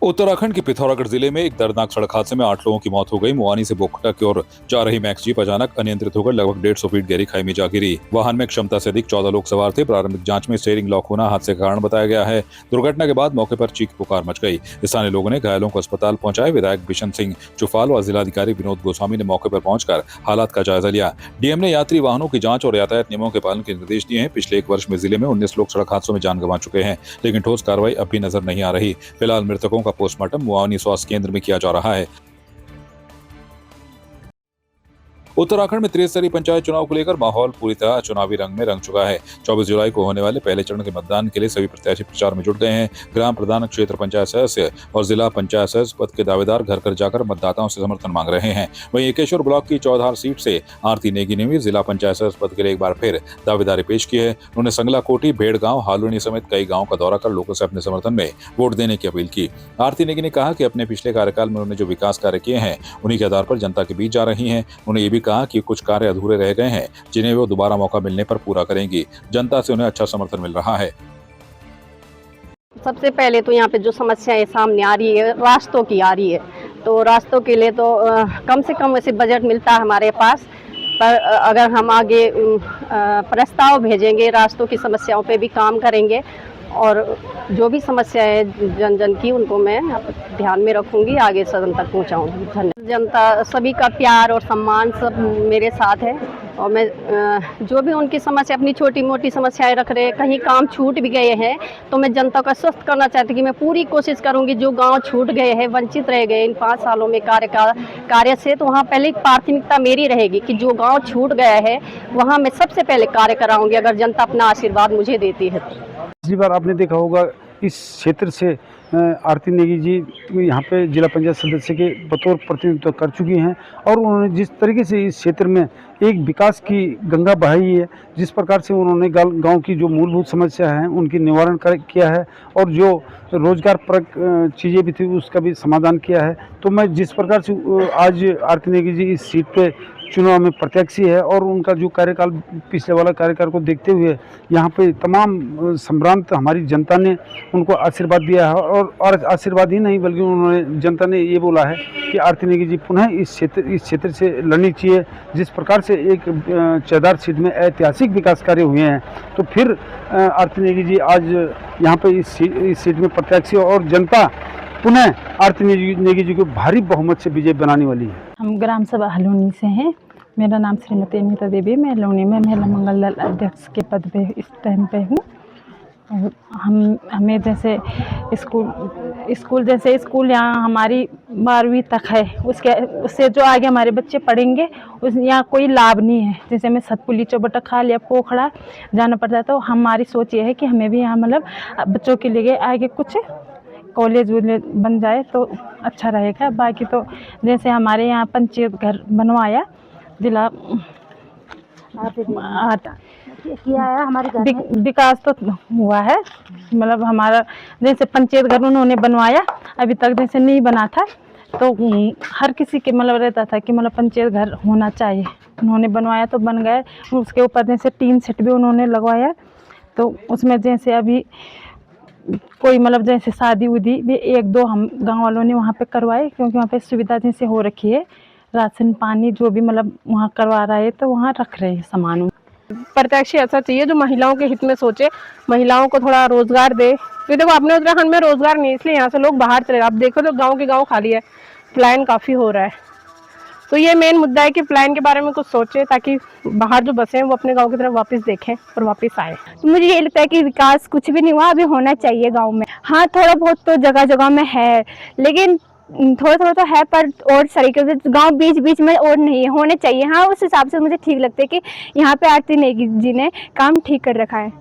उत्तराखंड के पिथौरागढ़ जिले में एक दर्दनाक सड़क हादसे में 8 लोगों की मौत हो गई। मुआनी से बोगटा की ओर जा रही मैक्स जीप अचानक अनियंत्रित होकर लगभग 150 फीट गहरी खाई में जा गिरी। वाहन में क्षमता से अधिक 14 लोग सवार थे। प्रारंभिक जांच में स्टीयरिंग लॉक होना हादसे का कारण बताया गया है। दुर्घटना के बाद मौके पर चीख पुकार मच गई। स्थानीय लोगों ने घायलों को अस्पताल पहुंचाए। विधायक बिशन सिंह चुफाल और जिलाधिकारी विनोद गोस्वामी ने मौके पर पहुंचकर हालात का जायजा लिया। डीएम ने यात्री वाहनों की जांच और यातायात नियमों के पालन के निर्देश दिए हैं। पिछले 1 वर्ष में जिले में 19 लोग सड़क हादसों में जान गंवा चुके हैं, लेकिन ठोस कार्रवाई अब भी नजर नहीं आ रही। फिलहाल मृतकों का पोस्टमार्टम स्वास्थ्य केंद्र में किया जा रहा है। उत्तराखंड में त्रिस्तरीय पंचायत चुनाव को लेकर माहौल पूरी तरह चुनावी रंग में रंग चुका है। 24 जुलाई को होने वाले पहले चरण के मतदान के लिए सभी प्रत्याशी प्रचार में जुट गए हैं। ग्राम प्रधान, क्षेत्र पंचायत सदस्य और जिला पंचायत सदस्य पद के दावेदार घर घर जाकर मतदाताओं से समर्थन मांग रहे हैं। वहीं एकेश्वर ब्लॉक की चौधार सीट से आरती नेगी ने भी जिला पंचायत सदस्य पद के लिए एक बार फिर दावेदारी पेश की है। उन्होंने संगला कोटी, भेड़गांव, हालुनी समेत कई गाँव का दौरा कर लोगों से अपने समर्थन में वोट देने की अपील की। आरती नेगी ने कहा कि अपने पिछले कार्यकाल में उन्होंने जो विकास कार्य किए हैं उन्हीं के आधार पर जनता के बीच जा रही हैं। उन्होंने ये भी कहा कि कुछ कार्य अधूरे रह गए हैं जिन्हें वो दोबारा मौका मिलने पर पूरा करेंगी। जनता से उन्हें अच्छा समर्थन मिल रहा है। सबसे पहले तो यहाँ पे जो समस्याएं सामने आ रही है, रास्तों की आ रही है, तो रास्तों के लिए तो कम से कम वैसे बजट मिलता है हमारे पास, पर अगर हम आगे प्रस्ताव भेजेंगे, रास्तों की समस्याओं पे भी काम करेंगे और जो भी समस्या है जन जन की उनको मैं ध्यान में रखूंगी, आगे सदन तक पहुंचाऊंगी। धन्यवाद। जनता सभी का प्यार और सम्मान सब मेरे साथ है और मैं जो भी उनकी समस्या, अपनी छोटी मोटी समस्याएं रख रहे हैं, कहीं काम छूट भी गए हैं तो मैं जनता का स्वस्थ करना चाहती हूँ कि मैं पूरी कोशिश करूंगी जो गांव छूट गए हैं, वंचित रह गए इन 5 सालों में कार्य से, तो वहाँ पहले प्राथमिकता मेरी रहेगी कि जो गाँव छूट गया है वहाँ मैं सबसे पहले कार्य कराऊंगी, अगर जनता अपना आशीर्वाद मुझे देती है। पिछली बार आपने देखा होगा इस क्षेत्र से आरती नेगी जी यहाँ पे जिला पंचायत सदस्य के बतौर प्रतिनिधित्व कर चुकी हैं और उन्होंने जिस तरीके से इस क्षेत्र में एक विकास की गंगा बहाई है, जिस प्रकार से उन्होंने गांव की जो मूलभूत समस्या है उनकी निवारण किया है और जो रोजगार परक चीज़ें भी थी उसका भी समाधान किया है। तो मैं जिस प्रकार से आज आरती नेगी जी इस सीट पे चुनाव में प्रत्याशी है और उनका जो कार्यकाल, पिछले वाला कार्यकाल को देखते हुए यहाँ पे तमाम संभ्रांत हमारी जनता ने उनको आशीर्वाद दिया है और आशीर्वाद ही नहीं बल्कि उन्होंने, जनता ने ये बोला है कि आरती नेगी जी पुनः इस क्षेत्र से लड़नी चाहिए। जिस प्रकार से एक चौधार सीट में ऐतिहासिक विकास कार्य हुए हैं, तो फिर आरती नेगी जी आज यहाँ पे इस सीट में प्रत्याशी और जनता पुनः आरती नेगी जी को भारी बहुमत से विजय बनाने वाली है। हम ग्राम सभा हलूनी से हैं। मेरा नाम श्रीमती अनीता देवी, मैं हलूनी में महिला मंगल दल अध्यक्ष के पद पे इस टाइम पे हूँ। हमें जैसे स्कूल यहाँ हमारी 12वीं तक है, उससे जो आगे हमारे बच्चे पढ़ेंगे उस यहाँ कोई लाभ नहीं है। जैसे हमें सतपुली, चौबटा खाल या पोखड़ा जाना पड़ता है, तो हमारी सोच ये है कि हमें भी यहाँ मतलब बच्चों के लिए आगे कुछ कॉलेज बन जाए तो अच्छा रहेगा। बाकी तो जैसे हमारे यहाँ पंचायत घर बनवाया, जिला किया है, हमारे घर में विकास तो हुआ है, मतलब हमारा जैसे पंचायत घर उन्होंने बनवाया, अभी तक जैसे नहीं बना था, तो हर किसी के मतलब रहता था कि मतलब पंचायत घर होना चाहिए। उन्होंने बनवाया तो बन गए, उसके ऊपर जैसे टीन सेट भी उन्होंने लगवाया, तो उसमें जैसे अभी कोई मतलब जैसे शादी उदी भी 1-2 हम गांव वालों ने वहाँ पे करवाए, क्योंकि वहाँ पे सुविधा जैसे हो रखी है, राशन पानी जो भी मतलब वहाँ करवा रहा है, तो वहाँ रख रहे हैं सामान। प्रत्याशी ऐसा चाहिए जो महिलाओं के हित में सोचे, महिलाओं को थोड़ा रोजगार दे। तो देखो अपने उत्तराखंड में रोजगार नहीं, इसलिए यहाँ से लोग बाहर चले। आप देखो तो गाँव के गाँव खाली है, प्लान काफ़ी हो रहा है। तो ये मेन मुद्दा है कि प्लान के बारे में कुछ सोचे, ताकि बाहर जो बसे हैं वो अपने गांव की तरफ वापस देखें और वापस आए। तो मुझे ये लगता है कि विकास कुछ भी नहीं हुआ, अभी होना चाहिए गांव में। हाँ, थोड़ा बहुत तो जगह जगह में है, लेकिन थोड़ा थोड़ा तो है, पर और तरीके से गांव बीच बीच में और नहीं होने चाहिए। हाँ, उस हिसाब से मुझे ठीक लगता है कि यहाँ पे आरती नेगी जी ने काम ठीक कर रखा है।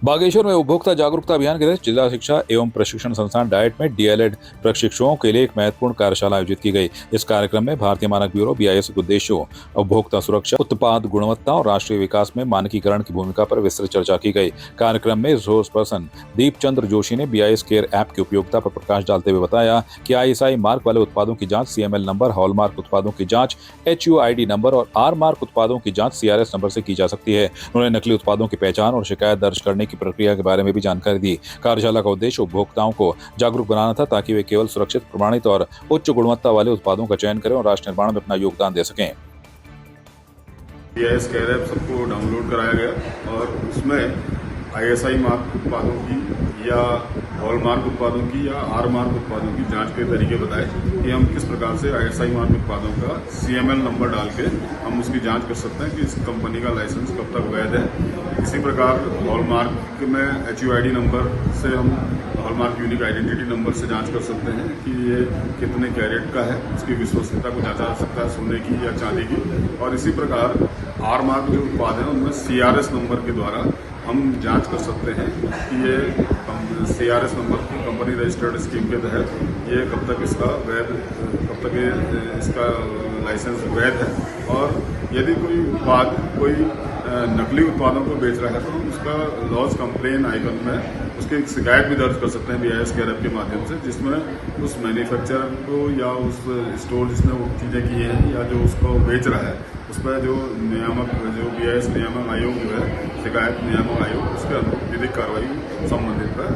बागेश्वर में उपभोक्ता जागरूकता अभियान के तहत जिला शिक्षा एवं प्रशिक्षण संस्थान डाइट में डीएलएड प्रशिक्षुओं के लिए एक महत्वपूर्ण कार्यशाला आयोजित की गई। इस कार्यक्रम में भारतीय मानक ब्यूरो BIS के उद्देश्यों, उपभोक्ता सुरक्षा, उत्पाद गुणवत्ता और राष्ट्रीय विकास में मानकीकरण की भूमिका पर विस्तृत चर्चा की गई। कार्यक्रम में रिसोर्स पर्सन दीप चंद्र जोशी ने BIS केयर ऐप की उपयोगिता पर प्रकाश डालते हुए बताया कि ISI मार्क वाले उत्पादों की जाँच CML नंबर, हॉलमार्क उत्पादों की जाँच HUID नंबर और R मार्क उत्पादों की जाँच CRS नंबर से की जा सकती है। उन्होंने नकली उत्पादों की पहचान और शिकायत दर्ज करने की प्रक्रिया के बारे में भी जानकारी दी। कार्यशाला का उद्देश्य उपभोक्ताओं को जागरूक बनाना था ताकि वे केवल सुरक्षित, प्रमाणित और उच्च गुणवत्ता वाले उत्पादों का चयन करें और राष्ट्र निर्माण में अपना योगदान दे सकें। BIS केयर ऐप सबको डाउनलोड कराया गया और उसमें ISI मार्क उत्पादों की या हॉलमार्क उत्पादों की या R मार्क उत्पादों की जांच के तरीके बताए कि हम किस प्रकार से ISI मार्क उत्पादों का CML नंबर डाल के हम उसकी जांच कर सकते हैं कि इस कंपनी का लाइसेंस कब तक वैध है। इसी प्रकार हॉलमार्क में HUID नंबर से हम हॉलमार्क यूनिक आइडेंटिटी नंबर से जांच कर सकते हैं कि ये कितने कैरेट का है, उसकी विश्वसनीयता को जांचा जा सकता है सोने की या चांदी की। और इसी प्रकार R मार्क जो उत्पाद हैं उनमें CRS नंबर के द्वारा हम जांच कर सकते हैं कि ये CRS नंबर की कंपनी रजिस्टर्ड स्कीम के तहत ये कब तक इसका लाइसेंस वैध है। और यदि कोई उत्पाद नकली उत्पादों को बेच रहा है तो हम उसका लॉस कंप्लेन आइकन में उसकी शिकायत भी दर्ज कर सकते हैं BIS केयर ऐप के माध्यम से, जिसमें उस मैन्युफैक्चरर को या उस स्टोर जिसने वो चीज़ें की हैं या जो उसको बेच रहा है उस पर जो BIS नियामक आयोग जो है, शिकायत नियामक आयोग, उसके अनुरूप विधिक कार्रवाई संबंधित पर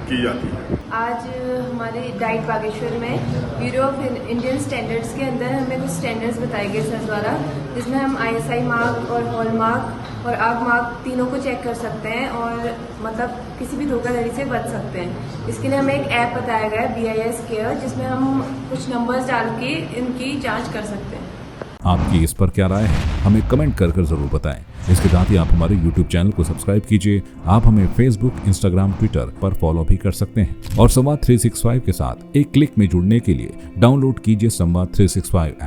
की जाती है। आज हमारे डाइट बागेश्वर में ब्यूरो ऑफ इंडियन स्टैंडर्ड्स के अंदर हमें कुछ स्टैंडर्ड्स बताए गए सर द्वारा, जिसमें हम ISI मार्क और हॉलमार्क और आग मार्क तीनों को चेक कर सकते हैं और मतलब किसी भी धोखाधड़ी से बच सकते हैं। इसके लिए हमें एक ऐप बताया गया है BIS केयर, जिसमें हम कुछ नंबर्स डाल के इनकी जाँच कर सकते हैं। आपकी इस पर क्या राय है, हमें कमेंट कर जरूर बताएं। इसके साथ ही आप हमारे YouTube चैनल को सब्सक्राइब कीजिए। आप हमें Facebook, Instagram, Twitter पर फॉलो भी कर सकते हैं और संवाद 365 के साथ एक क्लिक में जुड़ने के लिए डाउनलोड कीजिए संवाद 365 ऐप।